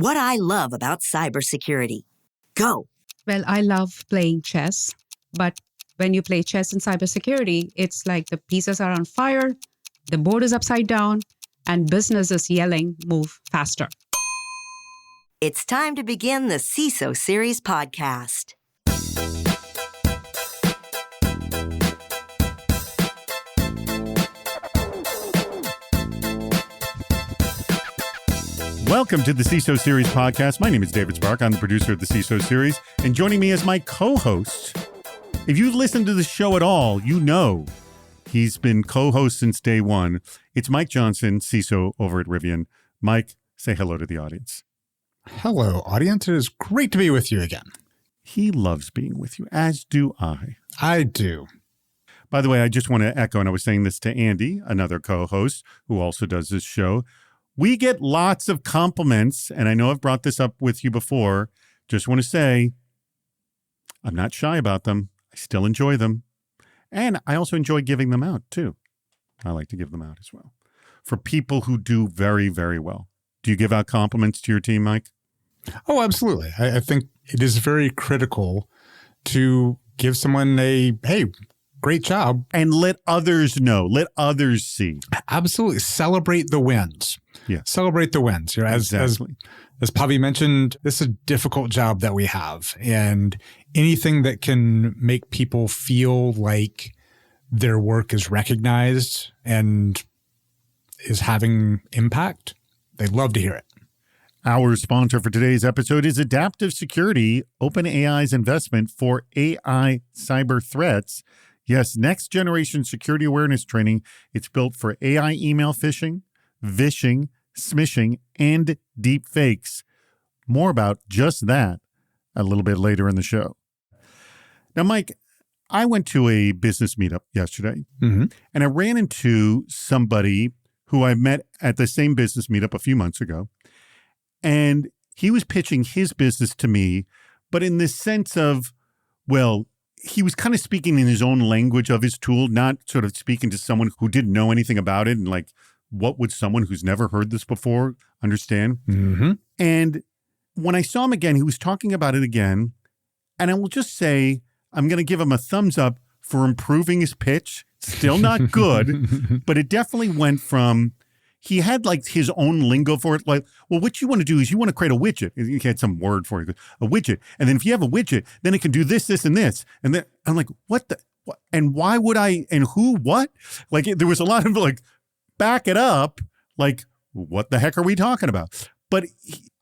What I love about cybersecurity. Go. Well, I love playing chess, but when you play chess in cybersecurity, it's like the pieces are on fire, the board is upside down, and business is yelling, move faster. It's time to begin the CISO Series podcast. Welcome to the CISO Series podcast. My name is David Spark. I'm the producer of the CISO Series. And joining me as my co-host, if you've listened to the show at all, you know he's been co-host since day one. It's Mike Johnson, CISO over at Rivian. Mike, say hello to the audience. Hello, audience. It is great to be with you again. He loves being with you, as do I. I do. By the way, I just want to echo, and I was saying this to Andy, another co-host who also does this show. We get lots of compliments, and I know I've brought this up with you before. Just want to say, I'm not shy about them. I still enjoy them. And I also enjoy giving them out, too. I like to give them out as well. For people who do very, very well. Do you give out compliments to your team, Mike? Oh, absolutely. I think it is very critical to give someone a, hey, great job. And let others know. Let others see. Absolutely. Celebrate the wins. Yeah. Celebrate the wins. You know, Exactly. As Pavi mentioned, this is a difficult job that we have. And anything that can make people feel like their work is recognized and is having impact, they love to hear it. Our sponsor for today's episode is Adaptive Security, OpenAI's investment for AI cyber threats. Yes, next generation security awareness training. It's built for AI email phishing, vishing, smishing, and deep fakes. More about just that a little bit later in the show. Now, Mike, I went to a business meetup yesterday, and I ran into somebody who I met at the same business meetup a few months ago. And he was pitching his business to me, but in this sense of, well, he was kind of speaking in his own language of his tool, not sort of speaking to someone who didn't know anything about it. And like, what would someone who's never heard this before understand? And when I saw him again, he was talking about it again. And I will just say, I'm going to give him a thumbs up for improving his pitch. Still not good, but it definitely went from, he had like his own lingo for it. Like, well, what you want to do is you want to create a widget. He had some word for it, a widget. And then if you have a widget, then it can do this, this, and this. And then I'm like, what the, what? And why would I, and who, what? Like there was a lot of like, back it up. Like, what the heck are we talking about? But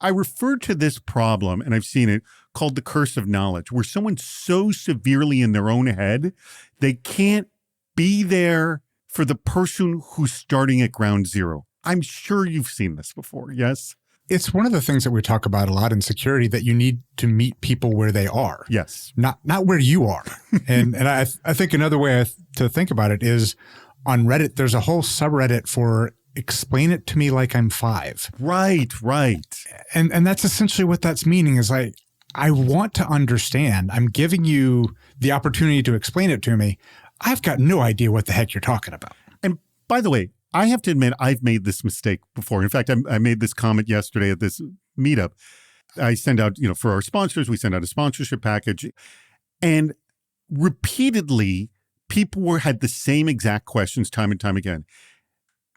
I referred to this problem, and I've seen it, called the curse of knowledge, where someone's so severely in their own head, they can't be there for the person who's starting at ground zero. I'm sure you've seen this before, yes? It's one of the things that we talk about a lot in security, that you need to meet people where they are. Yes. Not where you are. and I think another way to think about it is on Reddit, there's a whole subreddit for explain it to me like I'm 5. Right. And that's essentially what that's meaning is like, I want to understand. I'm giving you the opportunity to explain it to me. I've got no idea what the heck you're talking about. And by the way, I have to admit, I've made this mistake before. In fact, I made this comment yesterday at this meetup. I send out, for our sponsors, we send out a sponsorship package. And repeatedly, people had the same exact questions time and time again.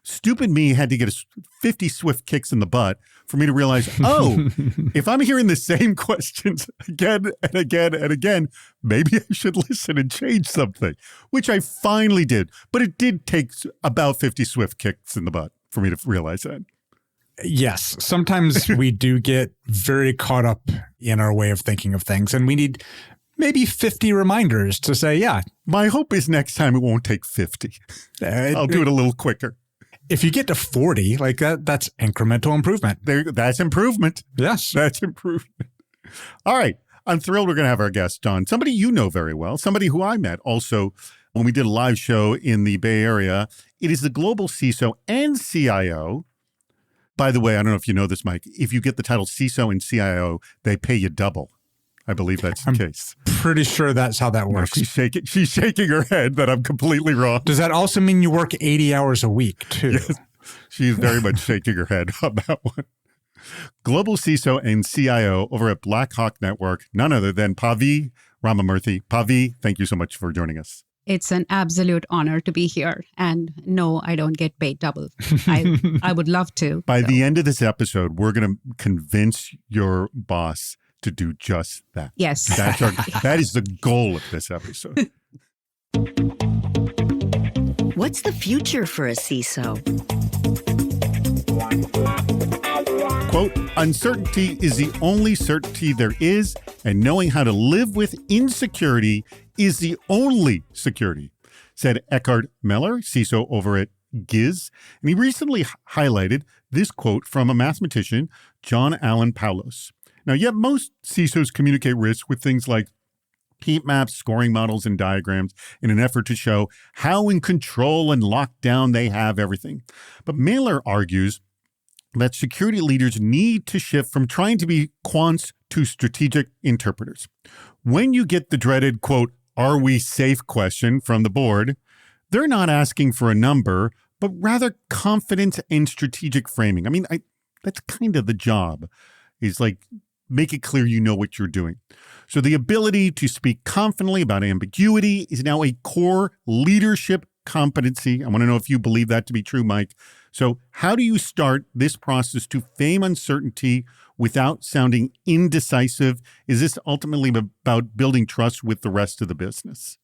Stupid me had to get 50 swift kicks in the butt for me to realize, oh, if I'm hearing the same questions again and again and again, maybe I should listen and change something, which I finally did. But it did take about 50 swift kicks in the butt for me to realize that. Yes. Sometimes we do get very caught up in our way of thinking of things, and we need maybe 50 reminders to say, yeah. My hope is next time it won't take 50. I'll do it a little quicker. If you get to 40, like that's incremental improvement. That's improvement. Yes. That's improvement. All right. I'm thrilled we're going to have our guest on. Somebody you know very well. Somebody who I met also when we did a live show in the Bay Area. It is the global CISO and CIO. By the way, I don't know if you know this, Mike. If you get the title CISO and CIO, they pay you double. I believe that's the case. Pretty sure that's how that works. No, she's shaking her head that I'm completely wrong. Does that also mean you work 80 hours a week, too? Yes, she's very much shaking her head on that one. Global CISO and CIO over at Blackhawk Network, none other than Pavi Ramamurthy. Pavi, thank you so much for joining us. It's an absolute honor to be here. And no, I don't get paid double. I would love to. By the end of this episode, we're going to convince your boss to do just that. Yes. That is the goal of this episode. What's the future for a CISO? Quote, uncertainty is the only certainty there is, and knowing how to live with insecurity is the only security, said Eckhart Meller, CISO over at Giz. And he recently highlighted this quote from a mathematician, John Allen Paulos. Now, yet most CISOs communicate risk with things like heat maps, scoring models, and diagrams in an effort to show how in control and locked down they have everything. But Meller argues that security leaders need to shift from trying to be quants to strategic interpreters. When you get the dreaded, quote, "Are we safe?" question from the board, they're not asking for a number, but rather confidence and strategic framing. I mean, that's kind of the job, is like, make it clear you know what you're doing. So the ability to speak confidently about ambiguity is now a core leadership competency. I want to know if you believe that to be true, Mike. So how do you start this process to frame uncertainty without sounding indecisive? Is this ultimately about building trust with the rest of the business?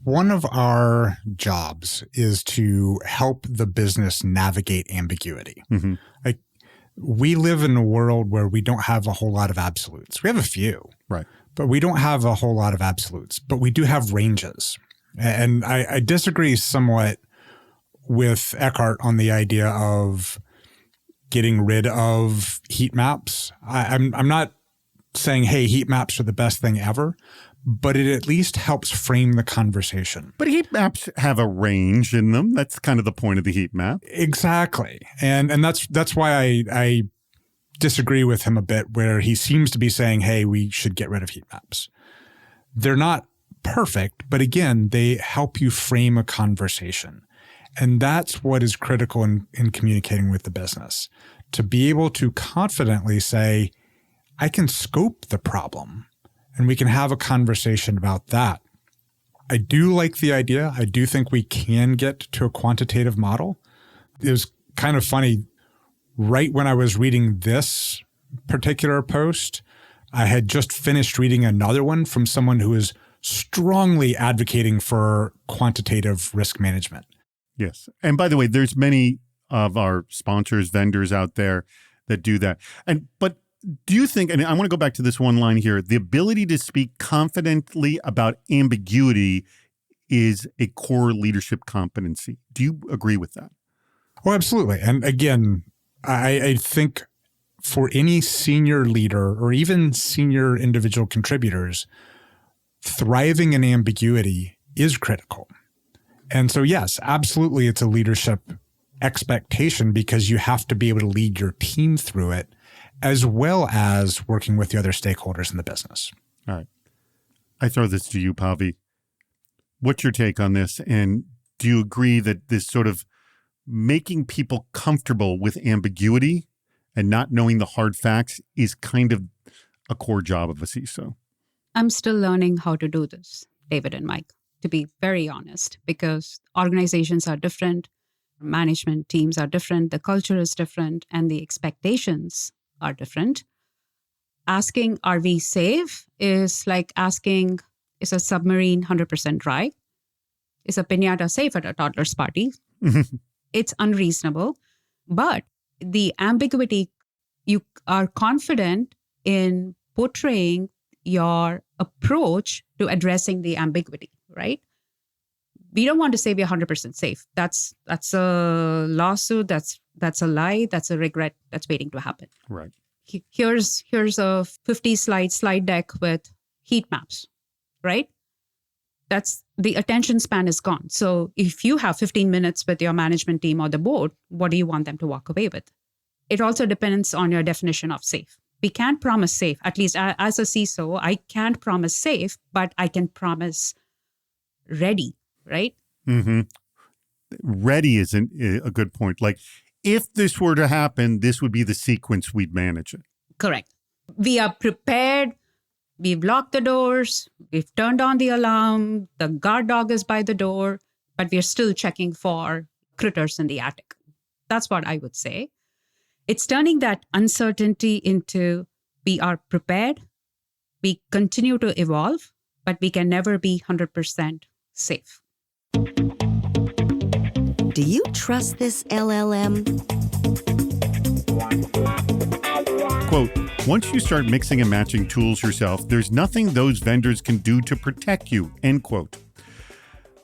One of our jobs is to help the business navigate ambiguity. Mm-hmm. Like, we live in a world where we don't have a whole lot of absolutes. We have a few, right? But we don't have a whole lot of absolutes. But we do have ranges. And I disagree somewhat with Eckhart on the idea of getting rid of heat maps. I'm not saying, hey, heat maps are the best thing ever, but it at least helps frame the conversation. But heat maps have a range in them. That's kind of the point of the heat map. Exactly. And that's why I disagree with him a bit, where he seems to be saying, hey, we should get rid of heat maps. They're not perfect, but again, they help you frame a conversation. And that's what is critical in communicating with the business, to be able to confidently say, I can scope the problem and we can have a conversation about that. I do like the idea. I do think we can get to a quantitative model. It was kind of funny. Right when I was reading this particular post, I had just finished reading another one from someone who is strongly advocating for quantitative risk management. Yes. And by the way, there's many of our sponsors, vendors out there that do that. But do you think, and I want to go back to this one line here, the ability to speak confidently about ambiguity is a core leadership competency. Do you agree with that? Oh, absolutely. And again, I think for any senior leader or even senior individual contributors, thriving in ambiguity is critical. And so, yes, absolutely, it's a leadership expectation because you have to be able to lead your team through it, as well as working with the other stakeholders in the business. All right. I throw this to you, Pavi. What's your take on this? And do you agree that this sort of making people comfortable with ambiguity and not knowing the hard facts is kind of a core job of a CISO? I'm still learning how to do this, David and Mike, to be very honest, because organizations are different, management teams are different, the culture is different, and the expectations are different. Asking, are we safe, is like asking, is a submarine 100% dry? Is a piñata safe at a toddler's party? It's unreasonable. But the ambiguity, you are confident in portraying your approach to addressing the ambiguity, right? We don't want to say we're 100% safe. That's a lawsuit. That's a lie. That's a regret that's waiting to happen. Right. Here's a 50-slide deck with heat maps, right? That's the attention span is gone. So if you have 15 minutes with your management team or the board, what do you want them to walk away with? It also depends on your definition of safe. We can't promise safe. At least as a CISO, I can't promise safe, but I can promise ready, right? Mm-hmm. Ready isn't a good point. Like, if this were to happen, this would be the sequence we'd manage it. Correct. We are prepared. We've locked the doors. We've turned on the alarm. The guard dog is by the door, but we're still checking for critters in the attic. That's what I would say. It's turning that uncertainty into we are prepared. We continue to evolve, but we can never be 100% safe. Do you trust this LLM? Quote, once you start mixing and matching tools yourself, there's nothing those vendors can do to protect you, end quote.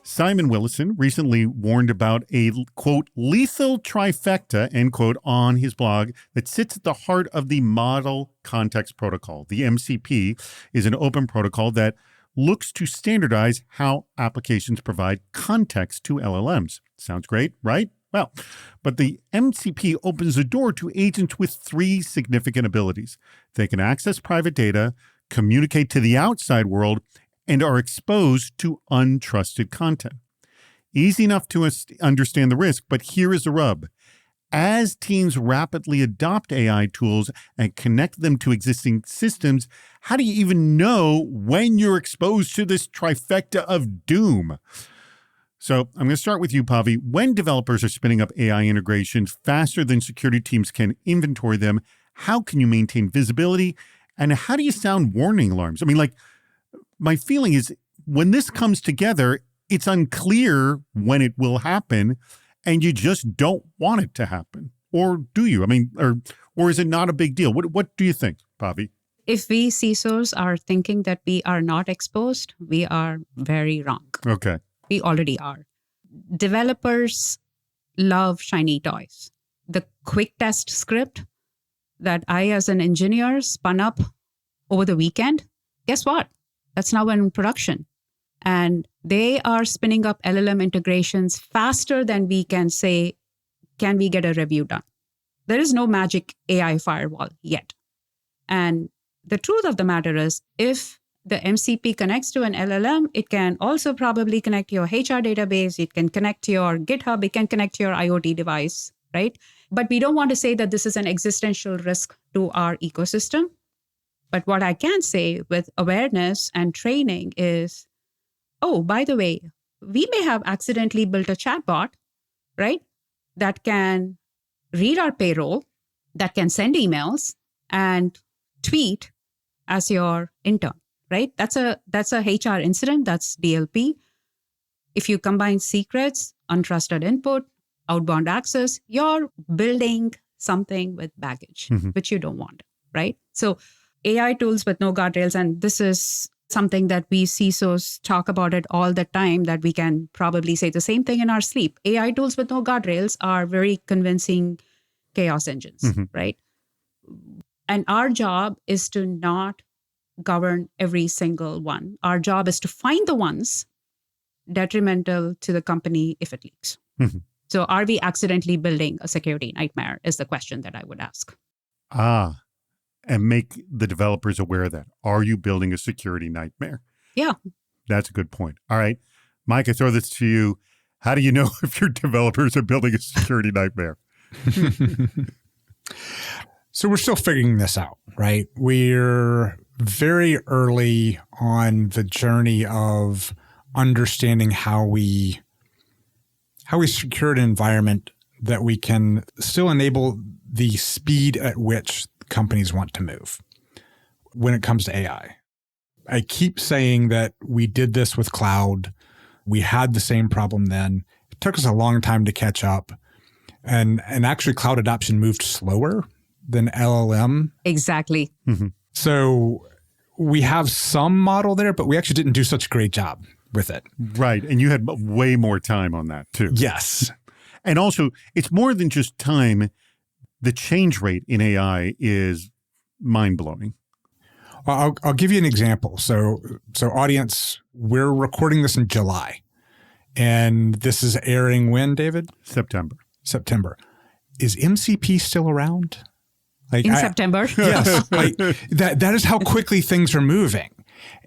Simon Willison recently warned about a, quote, lethal trifecta, end quote, on his blog that sits at the heart of the Model Context Protocol. The MCP is an open protocol that looks to standardize how applications provide context to LLMs. Sounds great, right? Well, but the MCP opens the door to agents with three significant abilities. They can access private data, communicate to the outside world, and are exposed to untrusted content. Easy enough to understand the risk, but here is the rub. As teams rapidly adopt AI tools and connect them to existing systems, how do you even know when you're exposed to this trifecta of doom? So I'm going to start with you, Pavi. When developers are spinning up AI integrations faster than security teams can inventory them, how can you maintain visibility? And how do you sound warning alarms? I mean, like, my feeling is when this comes together, it's unclear when it will happen, and you just don't want it to happen. Or do you? I mean, or is it not a big deal? What do you think, Pavi? If we CISOs are thinking that we are not exposed, we are very wrong. Okay. We already are. Developers love shiny toys. The quick test script that I, as an engineer, spun up over the weekend, guess what? That's now in production. And they are spinning up LLM integrations faster than we can say, can we get a review done? There is no magic AI firewall yet. And the truth of the matter is, if the MCP connects to an LLM, it can also probably connect to your HR database. It can connect to your GitHub. It can connect to your IoT device, right? But we don't want to say that this is an existential risk to our ecosystem. But what I can say with awareness and training is, oh, by the way, we may have accidentally built a chatbot, right, that can read our payroll, that can send emails and tweet as your intern, right? That's a HR incident. That's DLP. If you combine secrets, untrusted input, outbound access, you're building something with baggage, which you don't want, right? So AI tools with no guardrails, and this is something that we CISOs talk about it all the time, that we can probably say the same thing in our sleep. AI tools with no guardrails are very convincing chaos engines, right? And our job is to not govern every single one. Our job is to find the ones detrimental to the company if it leaks. So are we accidentally building a security nightmare is the question that I would ask. And make the developers aware of that. Are you building a security nightmare? Yeah. That's a good point. All right. Mike, I throw this to you. How do you know if your developers are building a security nightmare? So we're still figuring this out, right? We're very early on the journey of understanding how we secure an environment that we can still enable the speed at which companies want to move when it comes to AI. I keep saying that we did this with cloud. We had the same problem then. It took us a long time to catch up. And actually cloud adoption moved slower than LLM. Exactly. So we have some model there, but we actually didn't do such a great job with it. Right. And you had way more time on that too. Yes. And also, it's more than just time. The change rate in AI is mind-blowing. I'll give you an example. So audience, we're recording this in July. And this is airing when, David? September. Is MCP still around? In September? Yes. That is how quickly things are moving.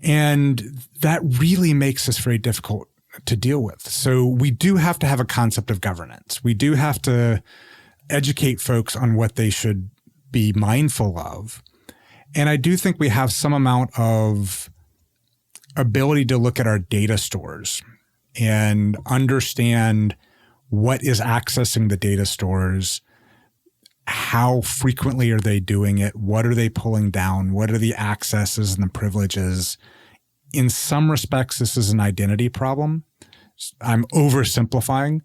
And that really makes this very difficult to deal with. So we do have to have a concept of governance. We do have to educate folks on what they should be mindful of. And I do think we have some amount of ability to look at our data stores and understand what is accessing the data stores, how frequently are they doing it, what are they pulling down, what are the accesses and the privileges. In some respects, this is an identity problem. I'm oversimplifying,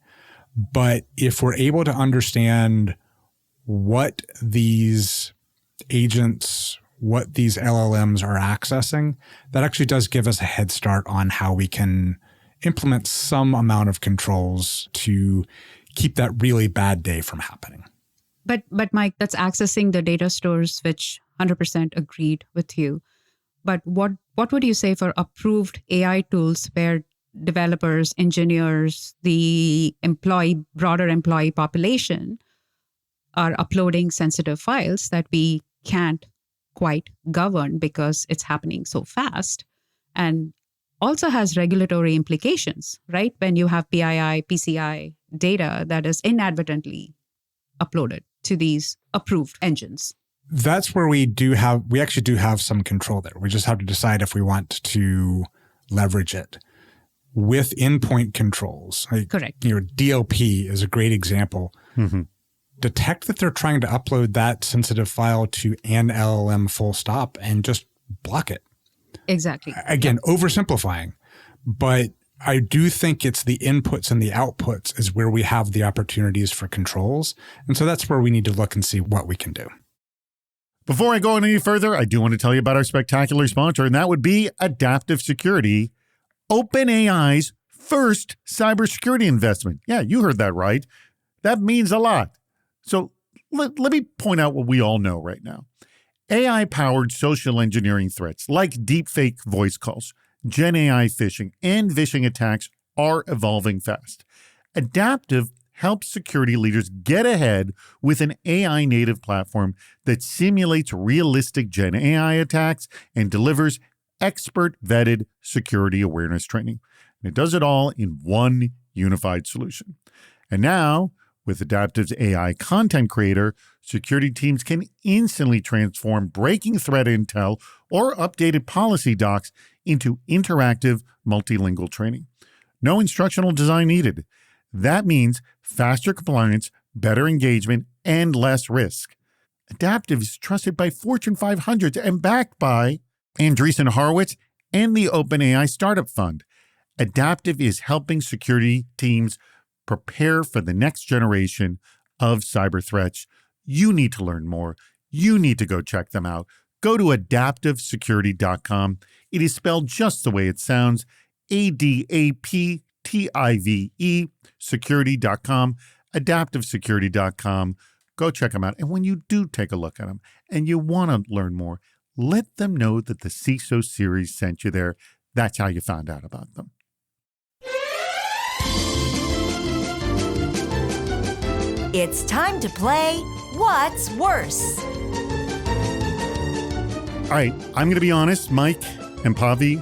but if we're able to understand what these agents, what these LLMs are accessing, that actually does give us a head start on how we can implement some amount of controls to keep that really bad day from happening. But Mike, that's accessing the data stores, which 100% agreed with you. But what would you say for approved AI tools where developers, engineers, the broader employee population are uploading sensitive files that we can't quite govern because it's happening so fast, and also has regulatory implications, right? When you have PII, PCI data that is inadvertently uploaded to these approved engines. That's where we actually do have some control there. We just have to decide if we want to leverage it with endpoint controls. Correct. DLP is a great example. Mm-hmm. Detect that they're trying to upload that sensitive file to an LLM full stop and just block it. Exactly. Again, oversimplifying, but I do think it's the inputs and the outputs is where we have the opportunities for controls. And so that's where we need to look and see what we can do. Before I go any further, I do want to tell you about our spectacular sponsor, and that would be Adaptive Security, OpenAI's first cybersecurity investment. Yeah, you heard that right. That means a lot. So let me point out what we all know right now. AI-powered social engineering threats like deepfake voice calls, Gen AI phishing, and phishing attacks are evolving fast. Adaptive helps security leaders get ahead with an AI-native platform that simulates realistic Gen AI attacks and delivers expert-vetted security awareness training. And it does it all in one unified solution. And now, with Adaptive's AI Content Creator, security teams can instantly transform breaking threat intel or updated policy docs into interactive multilingual training. No instructional design needed. That means faster compliance, better engagement, and less risk. Adaptive is trusted by Fortune 500s and backed by Andreessen Horowitz and the OpenAI Startup Fund. Adaptive is helping security teams prepare for the next generation of cyber threats. You need to learn more. You need to go check them out. Go to adaptivesecurity.com. It is spelled just the way it sounds, ADAPTIVE, security.com, adaptivesecurity.com. Go check them out. And when you do take a look at them and you want to learn more, let them know that the CISO series sent you there. That's how you found out about them. It's time to play What's Worse? All right, I'm going to be honest, Mike and Pavi,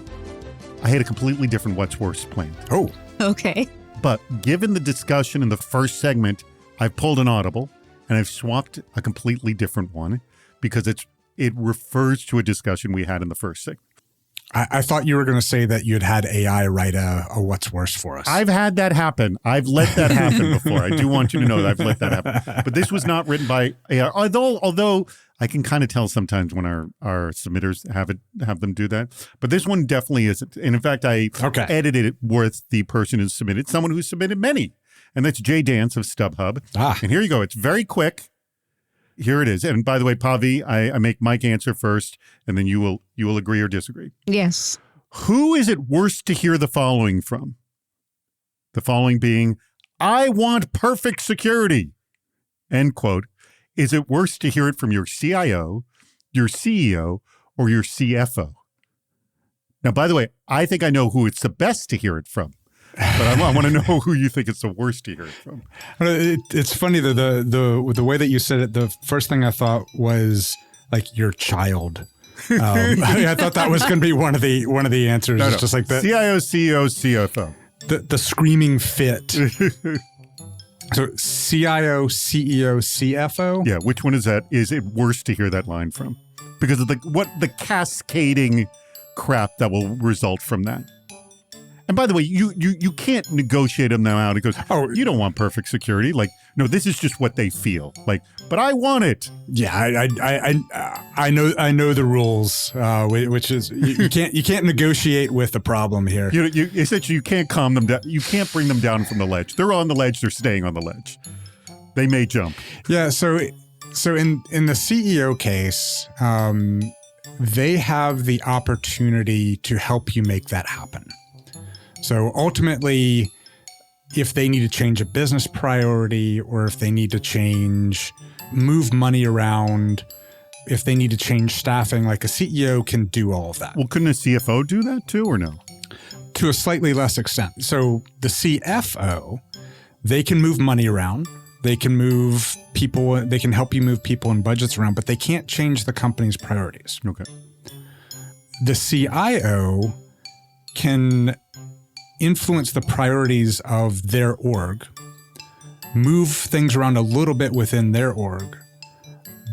I had a completely different What's Worse plan. Oh, Okay. But given the discussion in the first segment, I've pulled an audible and I've swapped a completely different one because it refers to a discussion we had in the first segment. I thought you were going to say that you'd had AI write a what's worse for us. I've had that happen. I've let that happen before. I do want you to know that I've let that happen. But this was not written by AI, although I can kind of tell sometimes when our submitters have them do that. But this one definitely isn't. And in fact, I edited it with the person who submitted, someone who submitted many. And that's Jay Dance of StubHub. And here you go. It's very quick. Here it is. And by the way, Pavi, I make Mike answer first, and then you will agree or disagree. Yes. Who is it worse to hear the following from? The following being, I want perfect security, end quote. Is it worse to hear it from your CIO, your CEO, or your CFO? Now, by the way, I think I know who it's the best to hear it from. But I want to know who you think it's the worst to hear it from. It's funny that the way that you said it, the first thing I thought was like your child. I thought that was going to be one of the answers. No. It's just like that. CIO, CEO, CFO. The screaming fit. So CIO, CEO, CFO? Yeah, which one is that? Is it worse to hear that line from? Because of the cascading crap that will result from that. And by the way, you can't negotiate them out. It goes, oh, you don't want perfect security. Like, no, this is just what they feel. Like, but I want it. Yeah, I know the rules, which is you can't negotiate with the problem here. You essentially you can't calm them down. You can't bring them down from the ledge. They're on the ledge. They're staying on the ledge. They may jump. Yeah. So in the CEO case, they have the opportunity to help you make that happen. So ultimately, if they need to change a business priority, or if they need to move money around, if they need to change staffing, like a CEO can do all of that. Well, couldn't a CFO do that too, or no? To a slightly less extent. So the CFO, they can move money around. They can move people. They can help you move people and budgets around, but they can't change the company's priorities. Okay. The CIO can influence the priorities of their org, move things around a little bit within their org,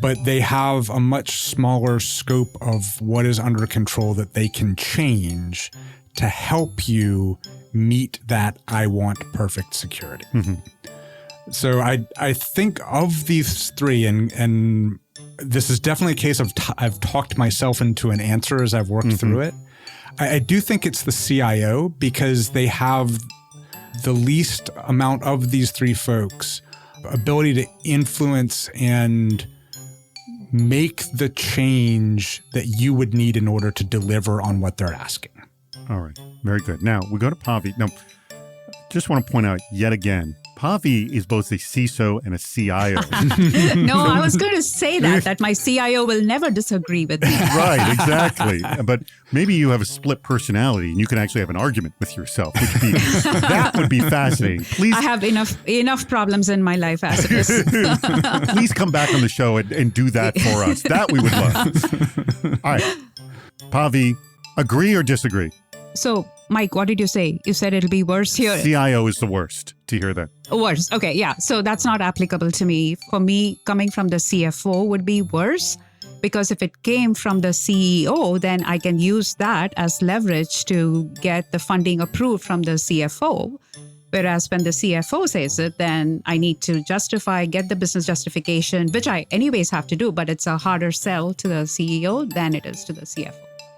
but they have a much smaller scope of what is under control that they can change to help you meet that I want perfect security. Mm-hmm. So I think of these three, and this is definitely a case of I've talked myself into an answer as I've worked through it. I do think it's the CIO because they have the least amount of these three folks ability to influence and make the change that you would need in order to deliver on what they're asking. All right. Very good. Now we go to Pavi. Now, just want to point out yet again, Pavi is both a CISO and a CIO. No, I was going to say that my CIO will never disagree with me. Right, exactly. But maybe you have a split personality and you can actually have an argument with yourself, that would be fascinating. Please, I have enough problems in my life as it is. Please come back on the show and do that for us. That we would love. All right. Pavi, agree or disagree? So, Mike, what did you say? You said it'll be worse here. CIO is the worst. To hear that. Worse. Okay, yeah. So that's not applicable to me. For me, coming from the CFO would be worse, because if it came from the CEO, then I can use that as leverage to get the funding approved from the CFO. Whereas when the CFO says it, then I need to get the business justification, which I anyways have to do, but it's a harder sell to the CEO than it is to the CFO.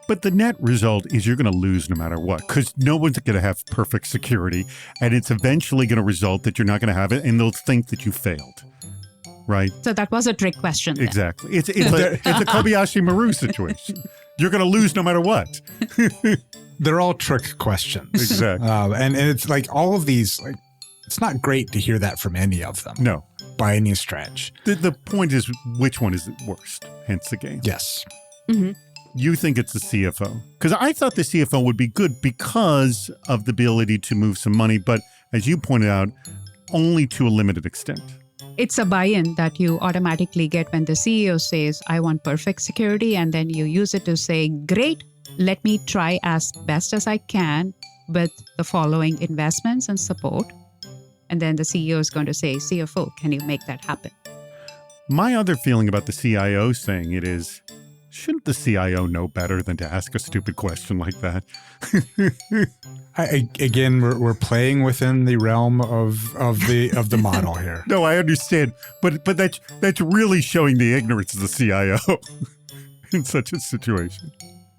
But the net result is you're going to lose no matter what, because no one's going to have perfect security, and it's eventually going to result that you're not going to have it, and they'll think that you failed, right? So that was a trick question. Then. Exactly. It's a Kobayashi Maru situation. You're going to lose no matter what. They're all trick questions. Exactly. And it's like all of these, like, it's not great to hear that from any of them. No. By any stretch. The point is, which one is the worst? Hence the game. Yes. Mm-hmm. You think it's the CFO? Because I thought the CFO would be good because of the ability to move some money, but as you pointed out, only to a limited extent. It's a buy-in that you automatically get when the CEO says, I want perfect security, and then you use it to say, great, let me try as best as I can with the following investments and support. And then the CEO is going to say, CFO, can you make that happen? My other feeling about the CIO saying it is, shouldn't the CIO know better than to ask a stupid question like that? Again, we're playing within the realm of the model here. No, I understand, but that's really showing the ignorance of the CIO in such a situation.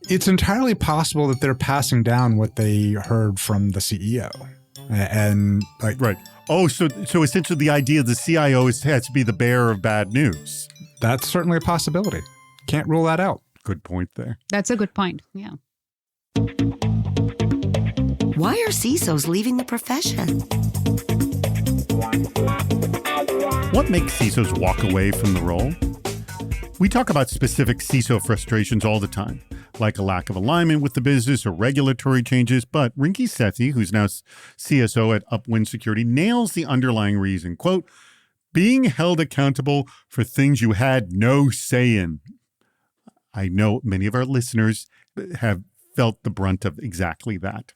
It's entirely possible that they're passing down what they heard from the CEO, and like right. Oh, so essentially the idea of the CIO has to be the bearer of bad news. That's certainly a possibility. Can't rule that out. Good point there. That's a good point. Yeah. Why are CISOs leaving the profession? What makes CISOs walk away from the role? We talk about specific CISO frustrations all the time, like a lack of alignment with the business or regulatory changes, but Rinki Sethi, who's now CSO at Upwind Security, nails the underlying reason. Quote, being held accountable for things you had no say in. I know many of our listeners have felt the brunt of exactly that.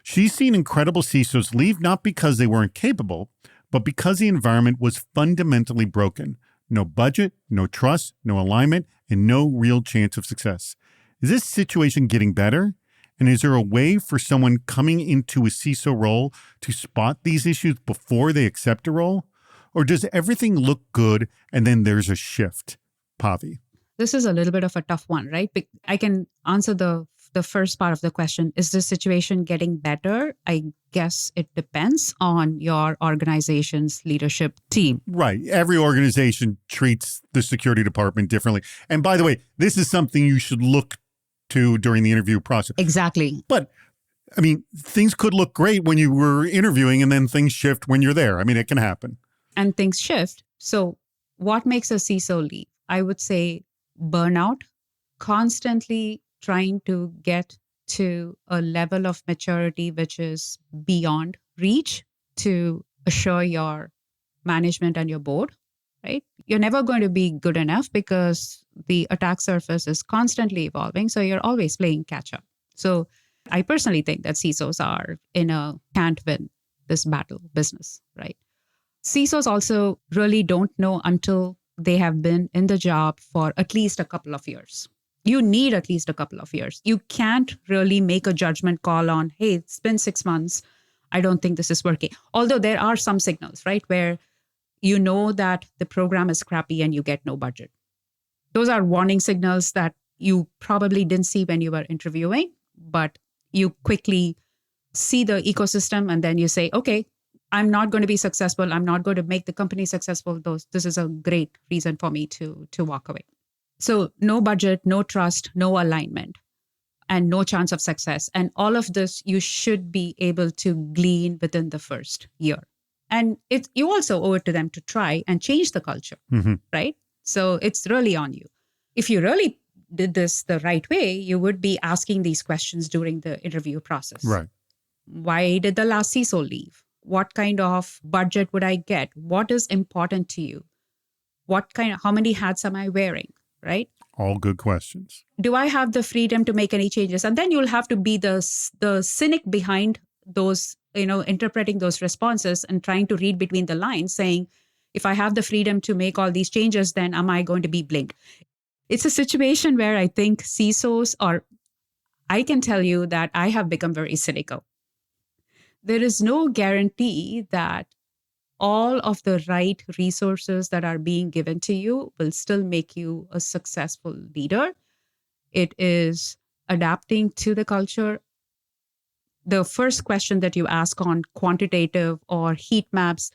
She's seen incredible CISOs leave not because they weren't capable, but because the environment was fundamentally broken. No budget, no trust, no alignment, and no real chance of success. Is this situation getting better? And is there a way for someone coming into a CISO role to spot these issues before they accept a role? Or does everything look good and then there's a shift? Pavi. This is a little bit of a tough one, right? I can answer the first part of the question. Is the situation getting better? I guess it depends on your organization's leadership team. Right. Every organization treats the security department differently. And by the way, this is something you should look to during the interview process. Exactly. But I mean, things could look great when you were interviewing and then things shift when you're there. I mean, it can happen. And things shift. So what makes a CISO leave? I would say burnout, constantly trying to get to a level of maturity which is beyond reach to assure your management and your board, right? You're never going to be good enough because the attack surface is constantly evolving. So you're always playing catch up. So I personally think that CISOs are in a can't win this battle business, right? CISOs also really don't know until they have been in the job for at least a couple of years. You need at least a couple of years. You can't really make a judgment call on, hey, it's been 6 months. I don't think this is working. Although there are some signals, right, where you know that the program is crappy and you get no budget. Those are warning signals that you probably didn't see when you were interviewing, but you quickly see the ecosystem and then you say, okay, I'm not going to be successful. I'm not going to make the company successful. This is a great reason for me to walk away. So no budget, no trust, no alignment, and no chance of success. And all of this you should be able to glean within the first year. And you also owe it to them to try and change the culture, right? So it's really on you. If you really did this the right way, you would be asking these questions during the interview process. Right. Why did the last CISO leave? What kind of budget would I get? What is important to you? How many hats am I wearing? Right? All good questions. Do I have the freedom to make any changes? And then you'll have to be the cynic behind those, interpreting those responses and trying to read between the lines, saying, if I have the freedom to make all these changes, then am I going to be blamed? It's a situation where I think CISOs I can tell you that I have become very cynical. There is no guarantee that all of the right resources that are being given to you will still make you a successful leader. It is adapting to the culture. The first question that you ask on quantitative or heat maps,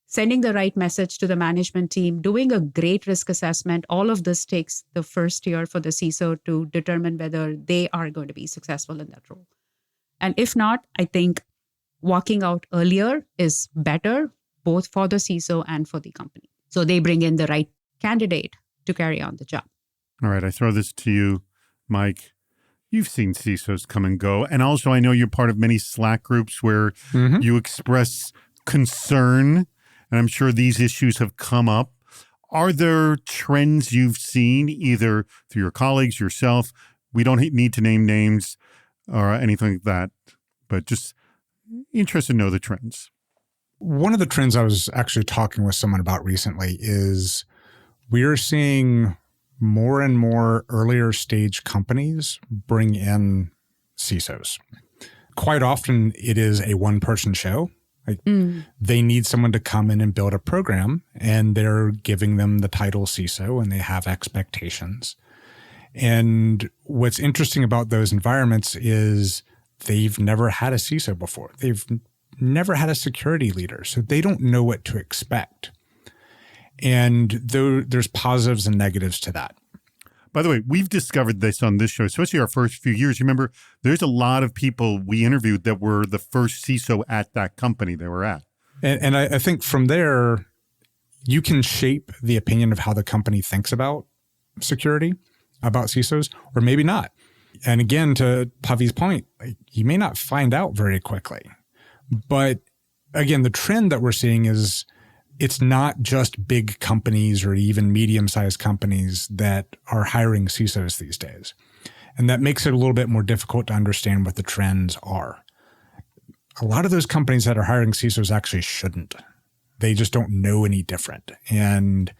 sending the right message to the management team, doing a great risk assessment, all of this takes the first year for the CISO to determine whether they are going to be successful in that role. And if not, I think walking out earlier is better, both for the CISO and for the company. So they bring in the right candidate to carry on the job. All right, I throw this to you, Mike. You've seen CISOs come and go. And also, I know you're part of many Slack groups where you express concern. And I'm sure these issues have come up. Are there trends you've seen either through your colleagues, yourself? We don't need to name names or anything like that, but just interested to know the trends. One of the trends I was actually talking with someone about recently is we're seeing more and more earlier stage companies bring in CISOs. Quite often it is a one-person show. They need someone to come in and build a program, and they're giving them the title CISO, and they have expectations. And what's interesting about those environments is they've never had a CISO before. They've never had a security leader, so they don't know what to expect. And there's positives and negatives to that. By the way, we've discovered this on this show, especially our first few years. You remember, there's a lot of people we interviewed that were the first CISO at that company they were at. And I think from there, you can shape the opinion of how the company thinks about security, about CISOs, or maybe not. And again, to Pavi's point, you may not find out very quickly. But again, the trend that we're seeing is it's not just big companies or even medium-sized companies that are hiring CISOs these days. And that makes it a little bit more difficult to understand what the trends are. A lot of those companies that are hiring CISOs actually shouldn't. They just don't know any different. And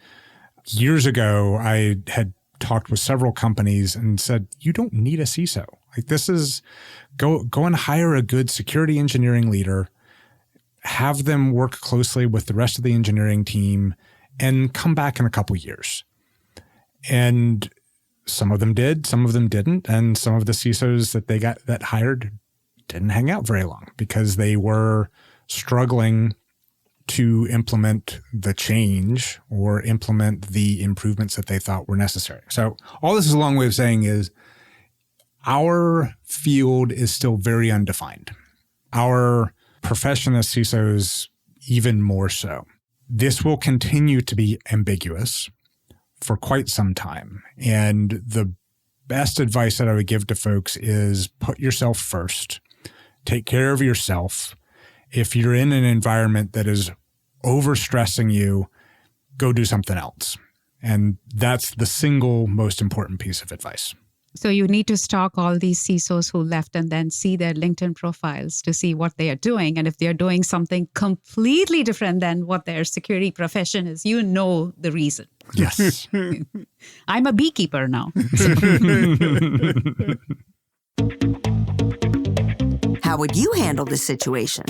years ago, I had talked with several companies and said, you don't need a CISO. Like, this is go and hire a good security engineering leader, have them work closely with the rest of the engineering team, and come back in a couple years. And some of them did, some of them didn't. And some of the CISOs that hired didn't hang out very long because they were struggling to implement the change or implement the improvements that they thought were necessary. So all this is a long way of saying is our field is still very undefined. Our profession as CISOs, even more so. This will continue to be ambiguous for quite some time. And the best advice that I would give to folks is put yourself first. Take care of yourself. If you're in an environment that is overstressing you, go do something else. And that's the single most important piece of advice. So you need to stalk all these CISOs who left and then see their LinkedIn profiles to see what they are doing. And if they're doing something completely different than what their security profession is, you know the reason. Yes. I'm a beekeeper now. How would you handle this situation?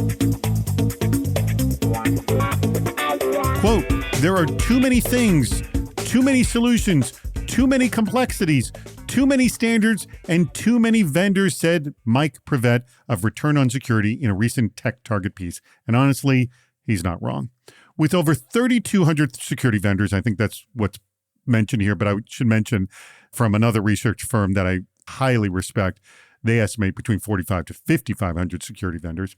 Quote, there are too many things, too many solutions, too many complexities, too many standards, and too many vendors, said Mike Prevet of Return on Security in a recent Tech Target piece. And honestly, he's not wrong. With over 3,200 security vendors, I think that's what's mentioned here, but I should mention from another research firm that I highly respect, they estimate between 4,500 to 5,500 security vendors,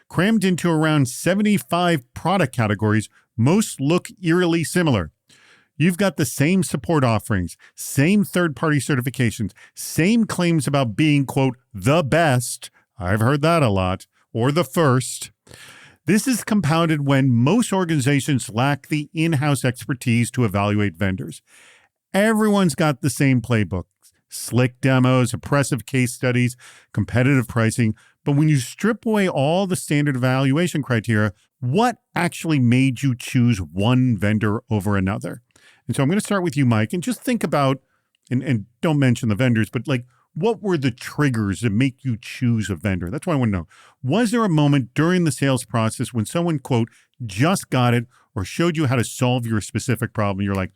crammed into around 75 product categories. Most look eerily similar. You've got the same support offerings, same third-party certifications, same claims about being, quote, the best. I've heard that a lot. Or the first. This is compounded when most organizations lack the in-house expertise to evaluate vendors. Everyone's got the same playbooks, slick demos, impressive case studies, competitive pricing. But when you strip away all the standard evaluation criteria, what actually made you choose one vendor over another? And so I'm going to start with you, Mike, and just think about, and don't mention the vendors, but like, what were the triggers that make you choose a vendor? That's what I want to know. Was there a moment during the sales process when someone, quote, just got it or showed you how to solve your specific problem? You're like,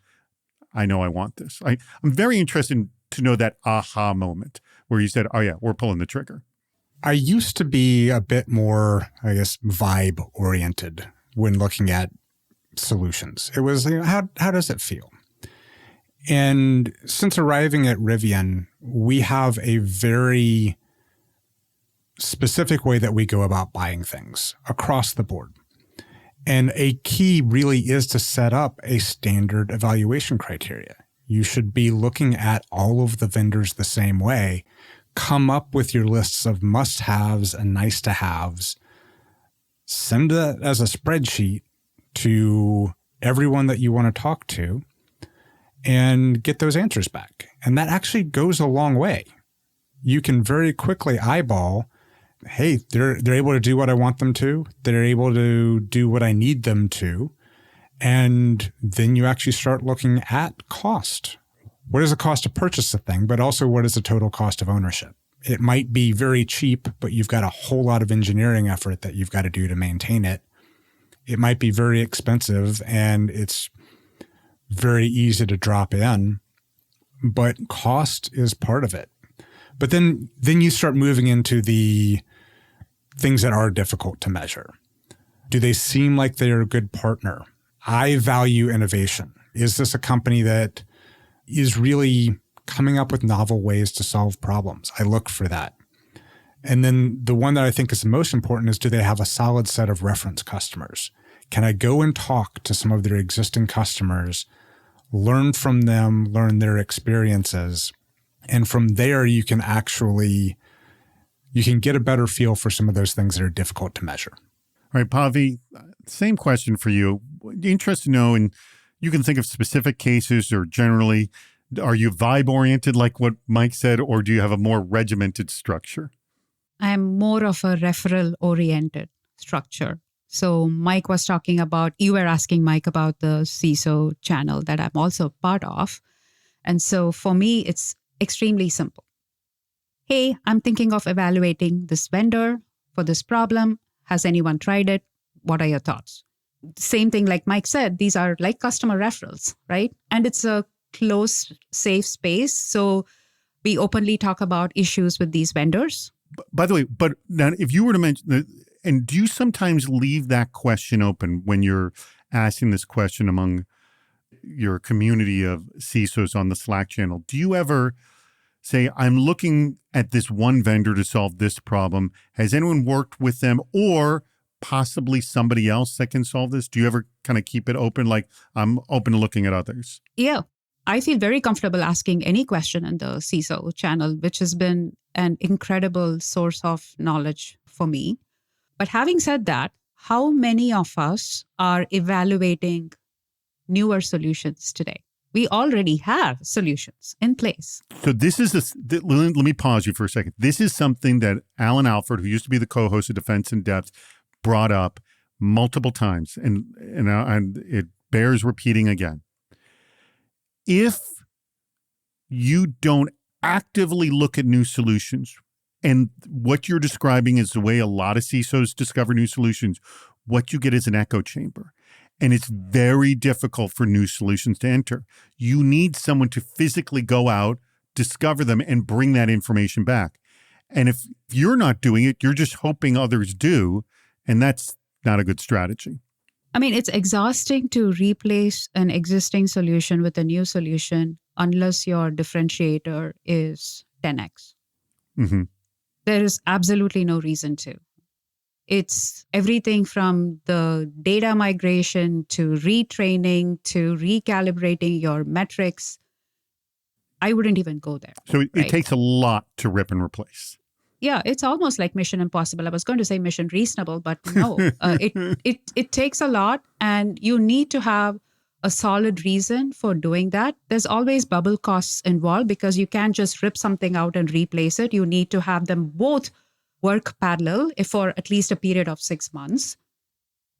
I know I want this. I'm very interested to know that aha moment where you said, oh yeah, we're pulling the trigger. I used to be a bit more, I guess, vibe oriented when looking at solutions. It was, how does it feel? And since arriving at Rivian, we have a very specific way that we go about buying things across the board. And a key really is to set up a standard evaluation criteria. You should be looking at all of the vendors the same way, come up with your lists of must-haves and nice-to-haves, send that as a spreadsheet to everyone that you want to talk to, and get those answers back. And that actually goes a long way. You can very quickly eyeball, hey, they're able to do what I want them to. They're able to do what I need them to. And then you actually start looking at cost. What is the cost to purchase the thing, but also what is the total cost of ownership? It might be very cheap, but you've got a whole lot of engineering effort that you've got to do to maintain it. It might be very expensive and it's very easy to drop in, but cost is part of it. But then you start moving into the things that are difficult to measure. Do they seem like they're a good partner? I value innovation. Is this a company that is really coming up with novel ways to solve problems? I look for that. And then the one that I think is the most important is, do they have a solid set of reference customers? Can I go and talk to some of their existing customers, learn from them, learn their experiences, and from there you can get a better feel for some of those things that are difficult to measure. All right, Pavi, same question for you. Interested to know, and you can think of specific cases or generally, are you vibe-oriented like what Mike said, or do you have a more regimented structure? I'm more of a referral-oriented structure. So Mike was talking about, you were asking Mike about the CISO channel that I'm also part of. And so for me, it's extremely simple. Hey, I'm thinking of evaluating this vendor for this problem. Has anyone tried it? What are your thoughts? Same thing like Mike said, these are like customer referrals, right? And it's a close, safe space. So we openly talk about issues with these vendors. By the way, but now if you were to mention, and do you sometimes leave that question open when you're asking this question among your community of CISOs on the Slack channel? Do you ever say, I'm looking at this one vendor to solve this problem. Has anyone worked with them or possibly somebody else that can solve this? Do you ever kind of keep it open? Like, I'm open to looking at others. Yeah. I feel very comfortable asking any question in the CISO channel, which has been an incredible source of knowledge for me. But having said that, how many of us are evaluating newer solutions today? We already have solutions in place. So this is let me pause you for a second. This is something that Alan Alford, who used to be the co-host of Defense in Depth, brought up multiple times, and it bears repeating again. If you don't actively look at new solutions, and what you're describing is the way a lot of CISOs discover new solutions, what you get is an echo chamber. And it's very difficult for new solutions to enter. You need someone to physically go out, discover them, and bring that information back. And if you're not doing it, you're just hoping others do. And that's not a good strategy. I mean, it's exhausting to replace an existing solution with a new solution unless your differentiator is 10x. Mm-hmm. There is absolutely no reason to. It's everything from the data migration to retraining to recalibrating your metrics. I wouldn't even go there. So it takes a lot to rip and replace. Yeah, it's almost like Mission Impossible. I was going to say Mission Reasonable, but no, it takes a lot, and you need to have a solid reason for doing that. There's always bubble costs involved because you can't just rip something out and replace it. You need to have them both work parallel for at least a period of 6 months.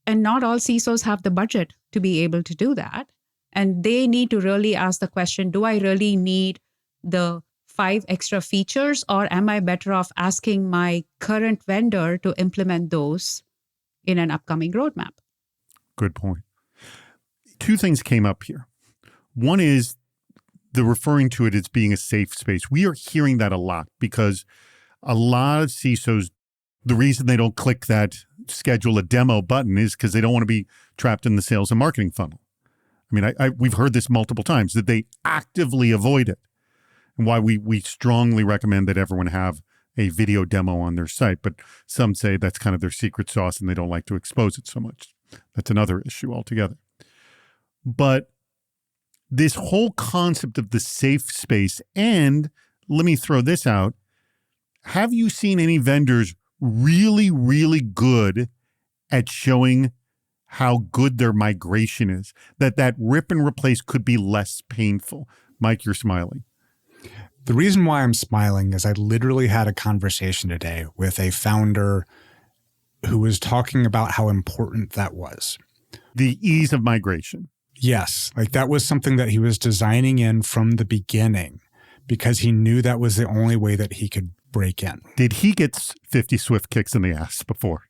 And not all CISOs have the budget to be able to do that. And they need to really ask the question, do I really need the 5 extra features, or am I better off asking my current vendor to implement those in an upcoming roadmap? Good point. 2 things came up here. One is the referring to it as being a safe space. We are hearing that a lot because a lot of CISOs, the reason they don't click that schedule a demo button is because they don't want to be trapped in the sales and marketing funnel. I mean, we've heard this multiple times, that they actively avoid it. And why we strongly recommend that everyone have a video demo on their site. But some say that's kind of their secret sauce and they don't like to expose it so much. That's another issue altogether. But this whole concept of the safe space, and let me throw this out, have you seen any vendors really, really good at showing how good their migration is? That rip and replace could be less painful. Mike, you're smiling. The reason why I'm smiling is I literally had a conversation today with a founder who was talking about how important that was. The ease of migration. Yes. Like that was something that he was designing in from the beginning because he knew that was the only way that he could break in. Did he get 50 swift kicks in the ass before?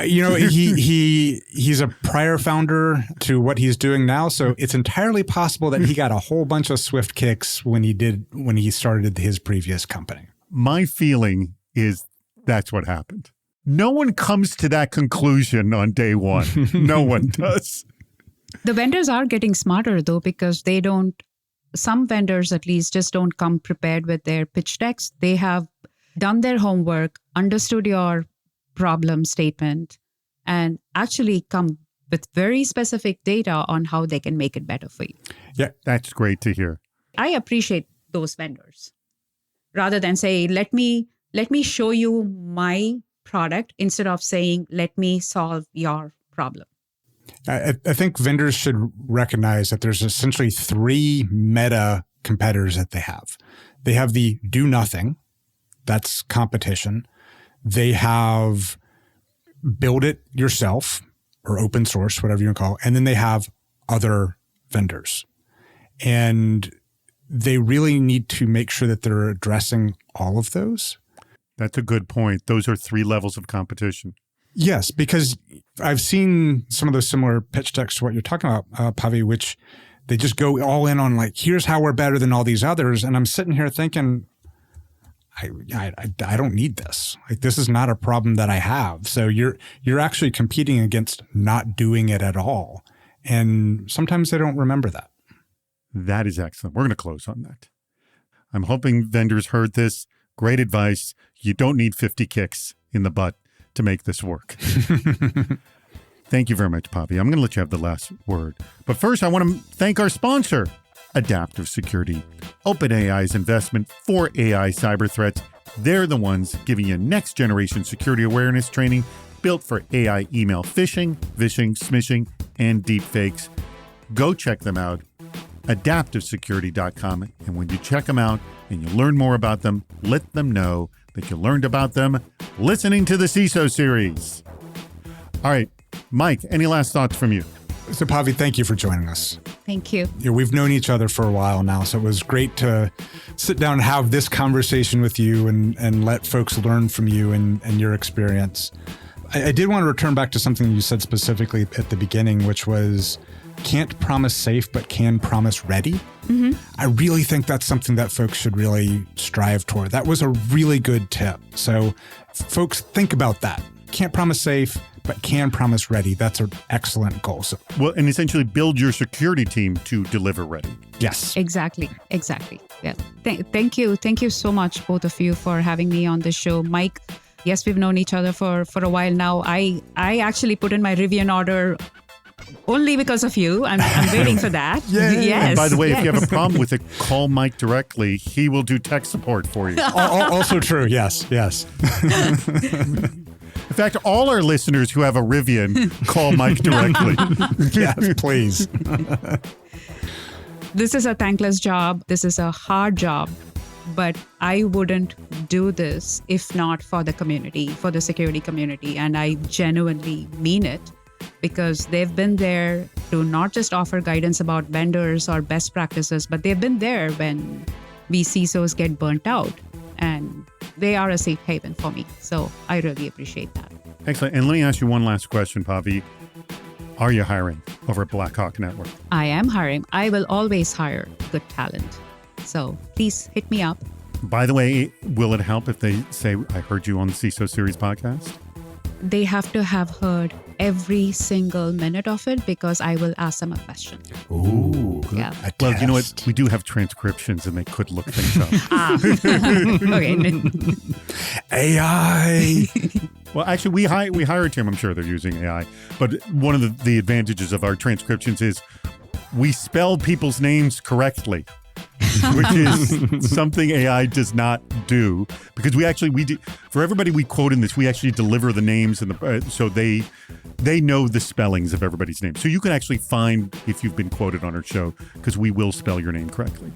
He's a prior founder to what he's doing now. So it's entirely possible that he got a whole bunch of swift kicks when he started his previous company. My feeling is that's what happened. No one comes to that conclusion on day one. No one does. The vendors are getting smarter though, because some vendors at least just don't come prepared with their pitch decks. They have done their homework, understood your problem statement, and actually come with very specific data on how they can make it better for you. Yeah, that's great to hear. I appreciate those vendors. Rather than say, let me show you my product, instead of saying, let me solve your problem. I think vendors should recognize that there's essentially 3 meta competitors that they have. They have the do nothing, that's competition. They have build it yourself or open source, whatever you want to call it. And then they have other vendors. And they really need to make sure that they're addressing all of those. That's a good point. Those are 3 levels of competition. Yes, because I've seen some of those similar pitch decks to what you're talking about, Pavi, which they just go all in on like, here's how we're better than all these others. And I'm sitting here thinking, I don't need this. Like, this is not a problem that I have. So you're actually competing against not doing it at all. And sometimes they don't remember that. That is excellent. We're going to close on that. I'm hoping vendors heard this. Great advice. You don't need 50 kicks in the butt to make this work. Thank you very much, Pavi. I'm going to let you have the last word. But first, I want to thank our sponsor, Adaptive Security, OpenAI's investment for AI cyber threats. They're the ones giving you next generation security awareness training built for AI email phishing, vishing, smishing, and deepfakes. Go check them out, adaptivesecurity.com. And when you check them out and you learn more about them, let them know that you learned about them listening to the CISO series. All right, Mike, any last thoughts from you? So Pavi, thank you for joining us. Thank you. We've known each other for a while now, so it was great to sit down and have this conversation with you and let folks learn from you and your experience. I did want to return back to something you said specifically at the beginning, which was can't promise safe, but can promise ready. Mm-hmm. I really think that's something that folks should really strive toward. That was a really good tip. So folks, think about that. Can't promise safe, but can promise ready. That's an excellent goal. So, well, and essentially build your security team to deliver ready. Yes. Exactly. Yeah. Thank you. Thank you so much, both of you, for having me on the show. Mike, yes, we've known each other for a while now. I actually put in my Rivian order only because of you. I'm waiting for that. Yes. And by the way, if you have a problem with it, call Mike directly. He will do tech support for you. Also true. Yes. In fact, all our listeners who have a Rivian, call Mike directly. Yes, please. This is a thankless job. This is a hard job. But I wouldn't do this if not for the community, for the security community. And I genuinely mean it, because they've been there to not just offer guidance about vendors or best practices, but they've been there when we CISOs get burnt out. And they are a safe haven for me. So I really appreciate that. Excellent. And let me ask you one last question, Pavi. Are you hiring over at Blackhawk Network? I am hiring. I will always hire good talent. So please hit me up. By the way, will it help if they say, I heard you on the CISO Series podcast? They have to have heard every single minute of it, because I will ask them a question. Ooh. Yeah. Well, you know what? We do have transcriptions and they could look things up. Okay. AI. Well, actually, we hire a team. I'm sure they're using AI. But one of the advantages of our transcriptions is we spell people's names correctly. Which is something AI does not do, because we do for everybody we quote in this. We actually deliver the names and so they know the spellings of everybody's name. So you can actually find if you've been quoted on our show, because we will spell your name correctly.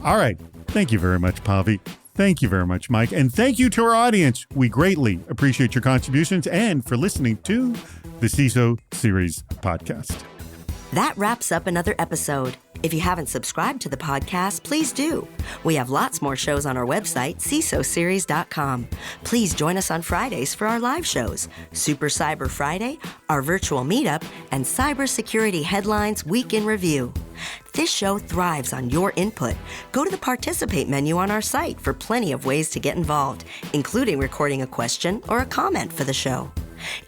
All right. Thank you very much, Pavi. Thank you very much, Mike. And thank you to our audience. We greatly appreciate your contributions and for listening to the CISO Series podcast. That wraps up another episode. If you haven't subscribed to the podcast, please do. We have lots more shows on our website, CISOseries.com. Please join us on Fridays for our live shows, Super Cyber Friday, our virtual meetup, and Cybersecurity Headlines Week in Review. This show thrives on your input. Go to the Participate menu on our site for plenty of ways to get involved, including recording a question or a comment for the show.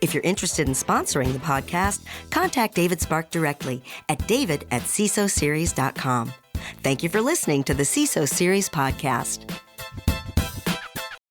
If you're interested in sponsoring the podcast, contact David Spark directly at david@cisoseries.com. Thank you for listening to the CISO Series podcast.